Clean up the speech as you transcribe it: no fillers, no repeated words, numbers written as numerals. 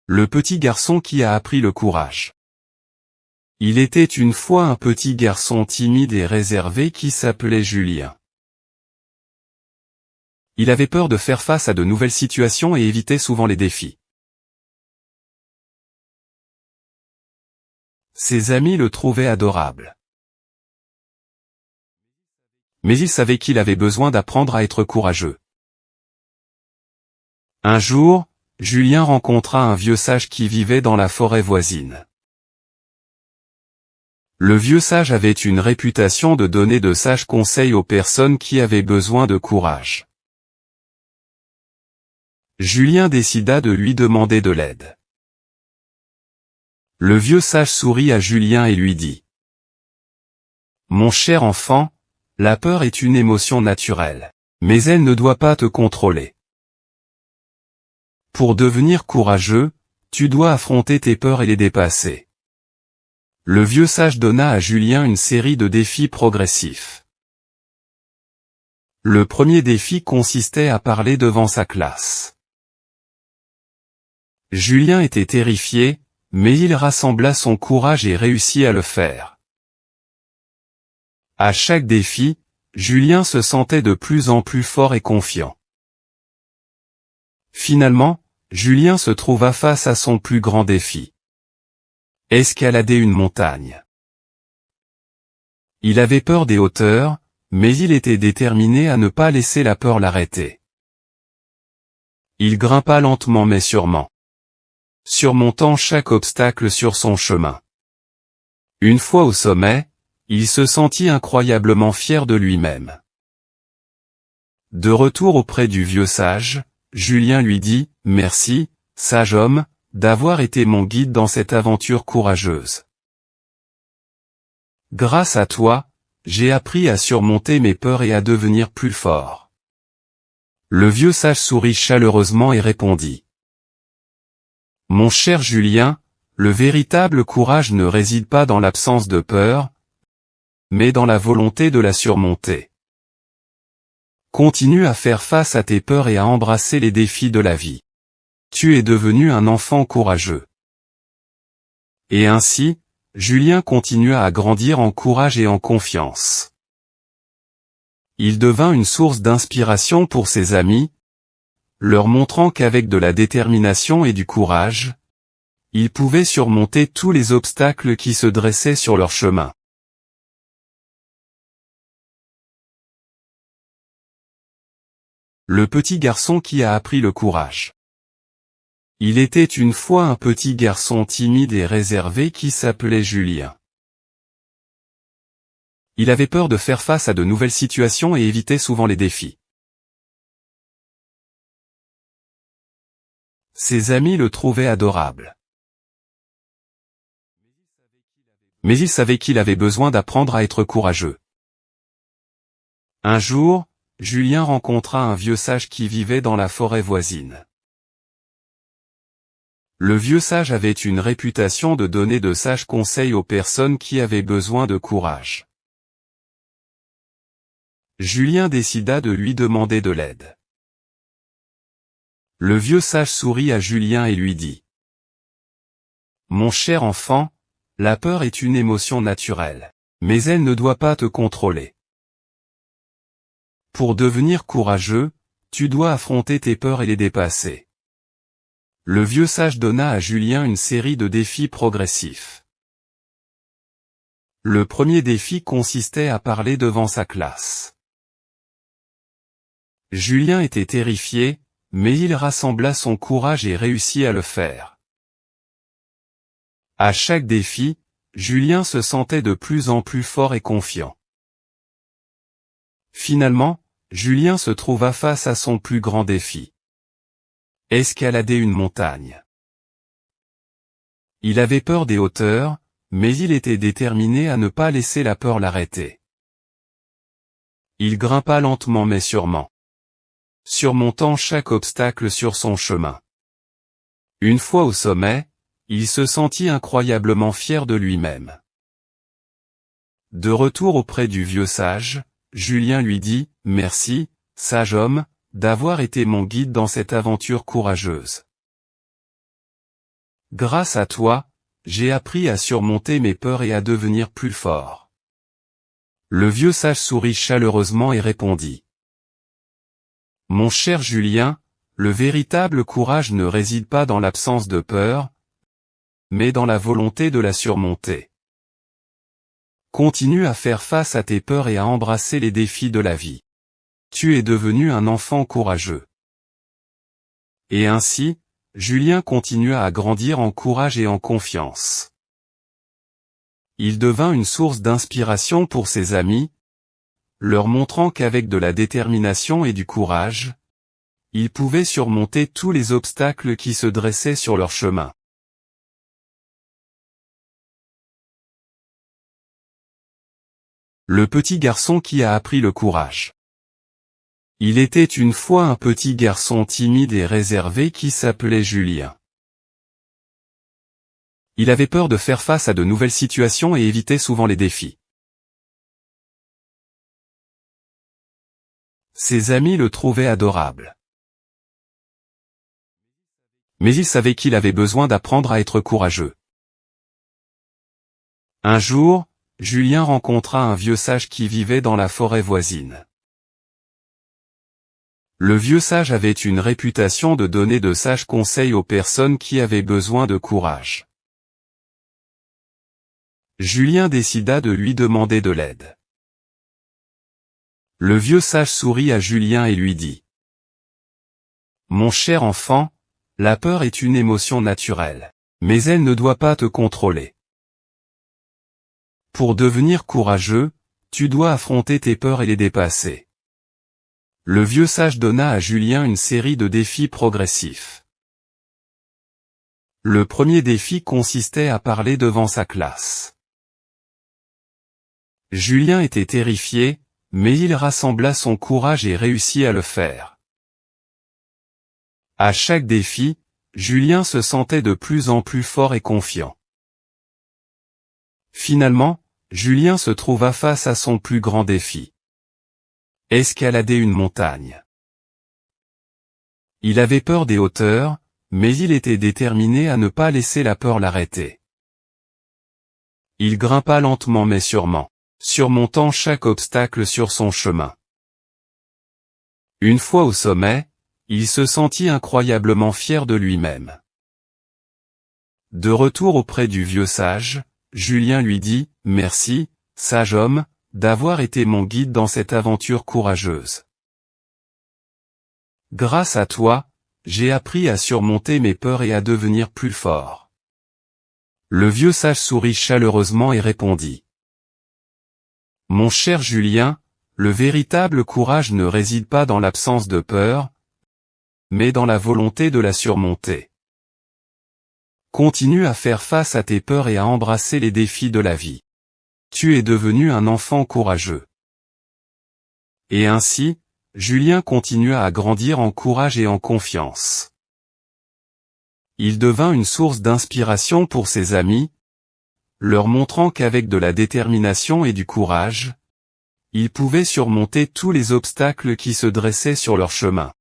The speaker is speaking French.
Le petit garçon qui a appris le courage. Il était une fois un petit garçon timide et réservé qui s'appelait Julien. Il avait peur de faire face à de nouvelles situations et évitait souvent les défis. Ses amis le trouvaient adorable. Mais il savait qu'il avait besoin d'apprendre à être courageux. Un jour, Julien rencontra un vieux sage qui vivait dans la forêt voisine. Le vieux sage avait une réputation de donner de sages conseils aux personnes qui avaient besoin de courage. Julien décida de lui demander de l'aide. Le vieux sage sourit à Julien et lui dit : « Mon cher enfant, la peur est une émotion naturelle, mais elle ne doit pas te contrôler. Pour devenir courageux, tu dois affronter tes peurs et les dépasser. » Le vieux sage donna à Julien une série de défis progressifs. Le premier défi consistait à parler devant sa classe. Julien était terrifié, mais il rassembla son courage et réussit à le faire. À chaque défi, Julien se sentait de plus en plus fort et confiant. Finalement, Julien se trouva face à son plus grand défi. Escalader une montagne. Il avait peur des hauteurs, mais il était déterminé à ne pas laisser la peur l'arrêter. Il grimpa lentement mais sûrement, surmontant chaque obstacle sur son chemin. Une fois au sommet, il se sentit incroyablement fier de lui-même. De retour auprès du vieux sage, Julien lui dit : « Merci, sage homme, d'avoir été mon guide dans cette aventure courageuse. Grâce à toi, j'ai appris à surmonter mes peurs et à devenir plus fort. » Le vieux sage sourit chaleureusement et répondit : « Mon cher Julien, le véritable courage ne réside pas dans l'absence de peur, mais dans la volonté de la surmonter. Continue à faire face à tes peurs et à embrasser les défis de la vie. Tu es devenu un enfant courageux. » Et ainsi, Julien continua à grandir en courage et en confiance. Il devint une source d'inspiration pour ses amis, leur montrant qu'avec de la détermination et du courage, ils pouvaient surmonter tous les obstacles qui se dressaient sur leur chemin. Le petit garçon qui a appris le courage. Il était une fois un petit garçon timide et réservé qui s'appelait Julien. Il avait peur de faire face à de nouvelles situations et évitait souvent les défis. Ses amis le trouvaient adorable. Mais il savait qu'il avait besoin d'apprendre à être courageux. Un jour, Julien rencontra un vieux sage qui vivait dans la forêt voisine. Le vieux sage avait une réputation de donner de sages conseils aux personnes qui avaient besoin de courage. Julien décida de lui demander de l'aide. Le vieux sage sourit à Julien et lui dit : « Mon cher enfant, la peur est une émotion naturelle, mais elle ne doit pas te contrôler. Pour devenir courageux, tu dois affronter tes peurs et les dépasser. » Le vieux sage donna à Julien une série de défis progressifs. Le premier défi consistait à parler devant sa classe. Julien était terrifié, mais il rassembla son courage et réussit à le faire. À chaque défi, Julien se sentait de plus en plus fort et confiant. Finalement, Julien se trouva face à son plus grand défi. Escalader une montagne. Il avait peur des hauteurs, mais il était déterminé à ne pas laisser la peur l'arrêter. Il grimpa lentement mais sûrement, surmontant chaque obstacle sur son chemin. Une fois au sommet, il se sentit incroyablement fier de lui-même. De retour auprès du vieux sage, Julien lui dit : « Merci, sage homme, d'avoir été mon guide dans cette aventure courageuse. Grâce à toi, j'ai appris à surmonter mes peurs et à devenir plus fort. Le vieux sage sourit chaleureusement et répondit. Mon cher Julien, le véritable courage ne réside pas dans l'absence de peur, mais dans la volonté de la surmonter. Continue à faire face à tes peurs et à embrasser les défis de la vie. Tu es devenu un enfant courageux. Et ainsi, Julien continua à grandir en courage et en confiance. Il devint une source d'inspiration pour ses amis, leur montrant qu'avec de la détermination et du courage, ils pouvaient surmonter tous les obstacles qui se dressaient sur leur chemin. Le petit garçon qui a appris le courage. Il était une fois un petit garçon timide et réservé qui s'appelait Julien. Il avait peur de faire face à de nouvelles situations et évitait souvent les défis. Ses amis le trouvaient adorable. Mais il savait qu'il avait besoin d'apprendre à être courageux. Un jour, Julien rencontra un vieux sage qui vivait dans la forêt voisine. Le vieux sage avait une réputation de donner de sages conseils aux personnes qui avaient besoin de courage. Julien décida de lui demander de l'aide. Le vieux sage sourit à Julien et lui dit. Mon cher enfant, la peur est une émotion naturelle, mais elle ne doit pas te contrôler. Pour devenir courageux, tu dois affronter tes peurs et les dépasser. Le vieux sage donna à Julien une série de défis progressifs. Le premier défi consistait à parler devant sa classe. Julien était terrifié, mais il rassembla son courage et réussit à le faire. À chaque défi, Julien se sentait de plus en plus fort et confiant. Finalement, Julien se trouva face à son plus grand défi. Escalader une montagne. Il avait peur des hauteurs, mais il était déterminé à ne pas laisser la peur l'arrêter. Il grimpa lentement mais sûrement, surmontant chaque obstacle sur son chemin. Une fois au sommet, il se sentit incroyablement fier de lui-même. De retour auprès du vieux sage, Julien lui dit « Merci, sage homme, d'avoir été mon guide dans cette aventure courageuse. Grâce à toi, j'ai appris à surmonter mes peurs et à devenir plus fort. » Le vieux sage sourit chaleureusement et répondit. Mon cher Julien, le véritable courage ne réside pas dans l'absence de peur, mais dans la volonté de la surmonter. Continue à faire face à tes peurs et à embrasser les défis de la vie. Tu es devenu un enfant courageux. Et ainsi, Julien continua à grandir en courage et en confiance. Il devint une source d'inspiration pour ses amis, leur montrant qu'avec de la détermination et du courage, ils pouvaient surmonter tous les obstacles qui se dressaient sur leur chemin.